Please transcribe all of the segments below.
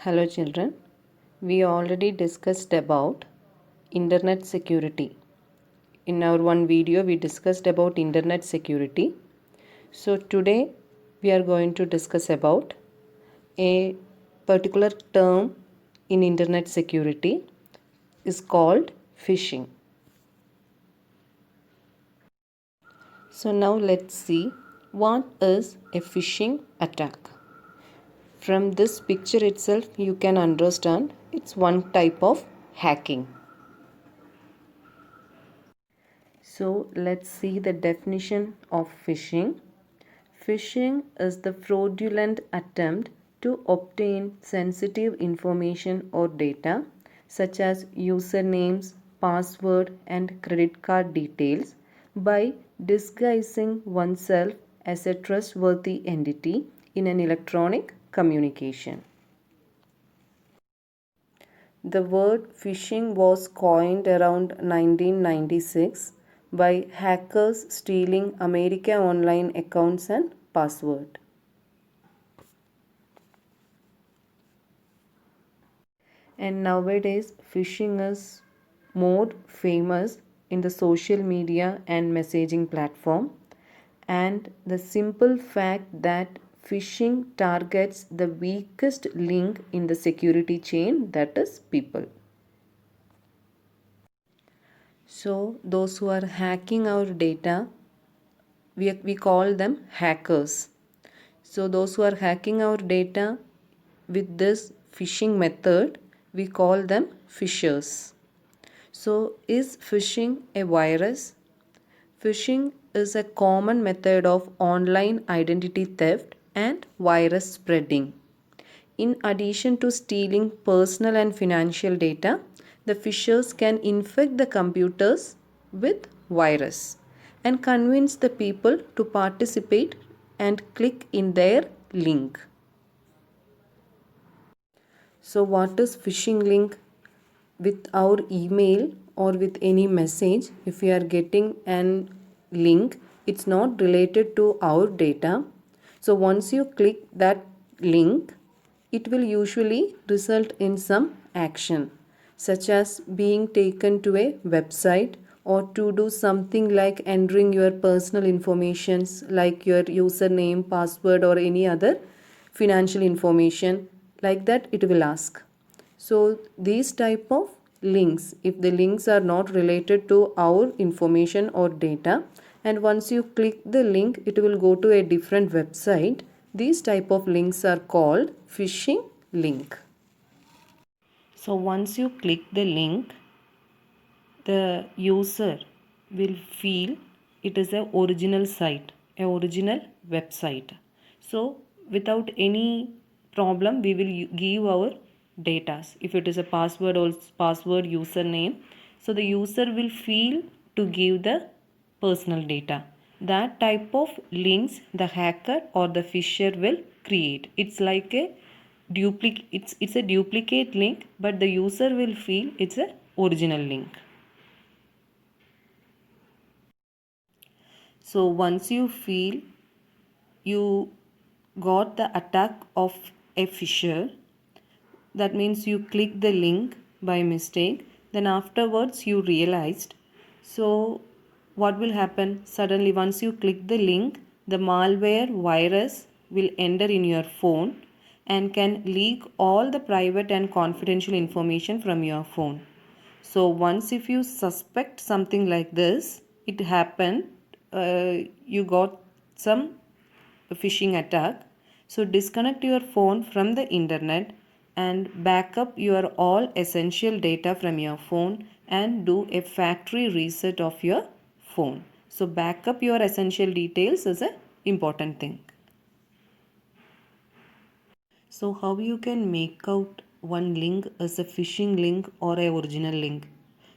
Hello children, we already discussed about internet security. In our one video we discussed about internet security. So today we are going to discuss about a particular term in internet security is called phishing. So now let's see what is a phishing attack. From this picture itself you can understand it's one type of hacking. So let's see the definition of phishing. Phishing is the fraudulent attempt to obtain sensitive information or data such as usernames, password and credit card details by disguising oneself as a trustworthy entity in an electronic communication. The word phishing was coined around 1996 by hackers stealing American online accounts and password. And nowadays phishing is more famous in the social media and messaging platform, and the simple fact that phishing targets the weakest link in the security chain, that is people. So those who are hacking our data, we call them hackers. So those who are hacking our data with this phishing method, we call them phishers. So is phishing a virus? Phishing is a common method of online identity theft and virus spreading. In addition to stealing personal and financial data, the phishers can infect the computers with virus and convince the people to participate and click in their link. So what is phishing link? With our email or with any message, if we are getting an link, it's not related to our data. So once you click that link, it will usually result in some action, such as being taken to a website or to do something like entering your personal informations like your username, password or any other financial information. Like that it will ask. So these type of links, if the links are not related to our information or data, and once you click the link it will go to a different website, these type of links are called phishing link. So once you click the link, the user will feel it is a original site, a original website. So without any problem we will give our data. If it is a password or password username, so the user will feel to give the personal data. That type of links the hacker or the phisher will create. It's like a duplicate, it's a duplicate link, but the user will feel it's a original link. So once you feel you got the attack of a phisher, that means you click the link by mistake, then afterwards you realized. So what will happen? Suddenly once you click the link, the malware virus will enter in your phone and can leak all the private and confidential information from your phone. So once if you suspect something like this, it happened, you got some phishing attack. So disconnect your phone from the internet and back up your all essential data from your phone and do a factory reset of your phone. So back up your essential details is an important thing. So how you can make out one link as a phishing link or a original link?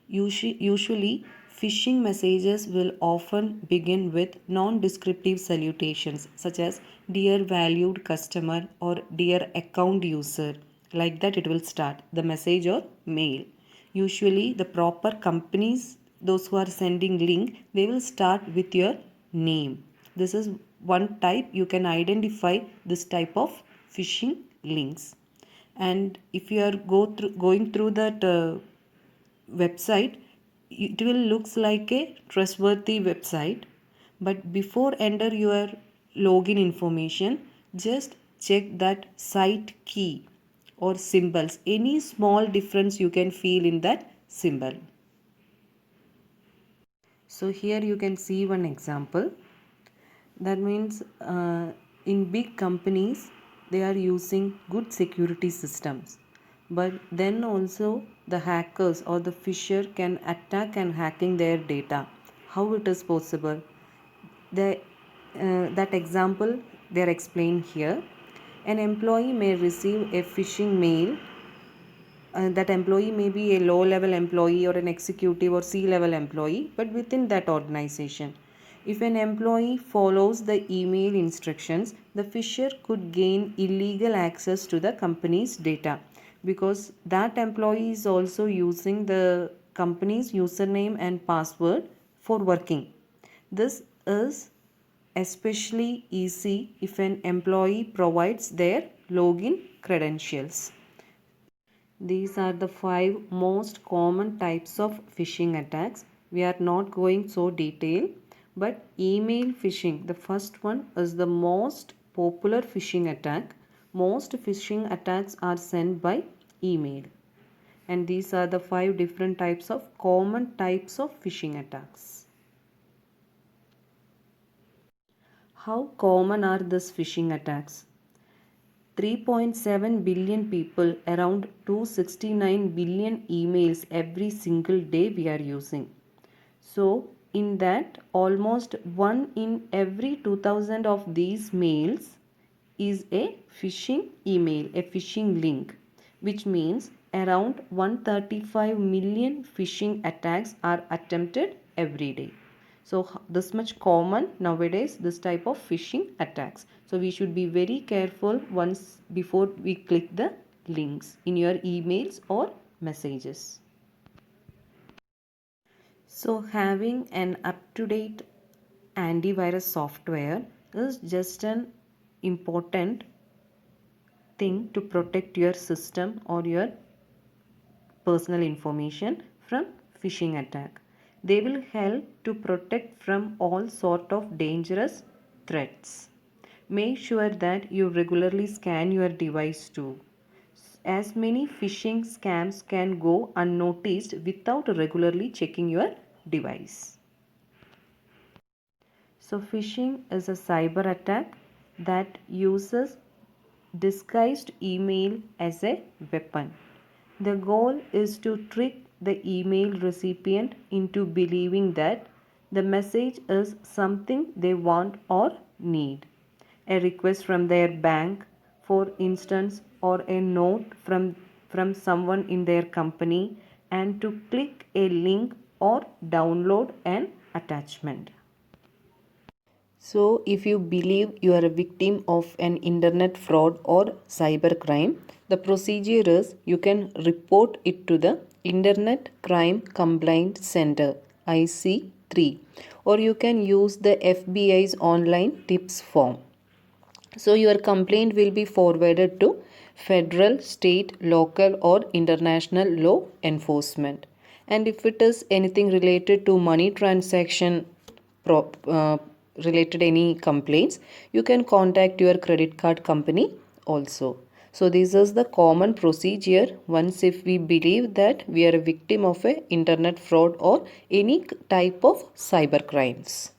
Usually phishing messages will often begin with non-descriptive salutations such as dear valued customer or dear account user. Like that it will start the message or mail. Usually the proper companies, those who are sending link, they will start with your name. This is one type you can identify this type of phishing links. and if you are going through that website, it will looks like a trustworthy website, but before enter your login information, just check that site key or symbols. Any small difference you can feel in that symbol. So here you can see one example. That means in big companies they are using good security systems, but then also the hackers or the fisher can attack and hacking their data. How it is possible? That example they are explained here. An employee may receive a phishing mail. That employee may be a low level employee or an executive or C level employee, but within that organization. If an employee follows the email instructions, the fisher could gain illegal access to the company's data, because that employee is also using the company's username and password for working. This is especially easy if an employee provides their login credentials. These are the 5 most common types of phishing attacks. We are not going so detailed, but email phishing, the first one, is the most popular phishing attack. Most phishing attacks are sent by email. And these are the 5 different types of common types of phishing attacks. How common are these phishing attacks? 3.7 billion people, around 269 billion emails every single day we are using. So in that, almost 1 in every 2000 of these mails is a phishing email, a phishing link, which means around 135 million phishing attacks are attempted every day. So this much common nowadays, this type of phishing attacks. So we should be very careful once before we click the links in your emails or messages. So having an up-to-date antivirus software is just an important thing to protect your system or your personal information from phishing attack. They will help to protect from all sort of dangerous threats. Make sure that you regularly scan your device too, as many phishing scams can go unnoticed without regularly checking your device. So phishing is a cyber attack that uses disguised email as a weapon. The goal is to trick the email recipient into believing that the message is something they want or need. A request from their bank, for instance, or a note from someone in their company, and to click a link or download an attachment. So, if you believe you are a victim of an internet fraud or cybercrime, the procedure is you can report it to the Internet Crime Complaint Center IC3, or you can use the FBI's online tips form. So, your complaint will be forwarded to federal, state, local, or international law enforcement. And if it is anything related to money transaction, related any complaints, you can contact your credit card company also. So this is the common procedure once if we believe that we are a victim of a internet fraud or any type of cyber crimes.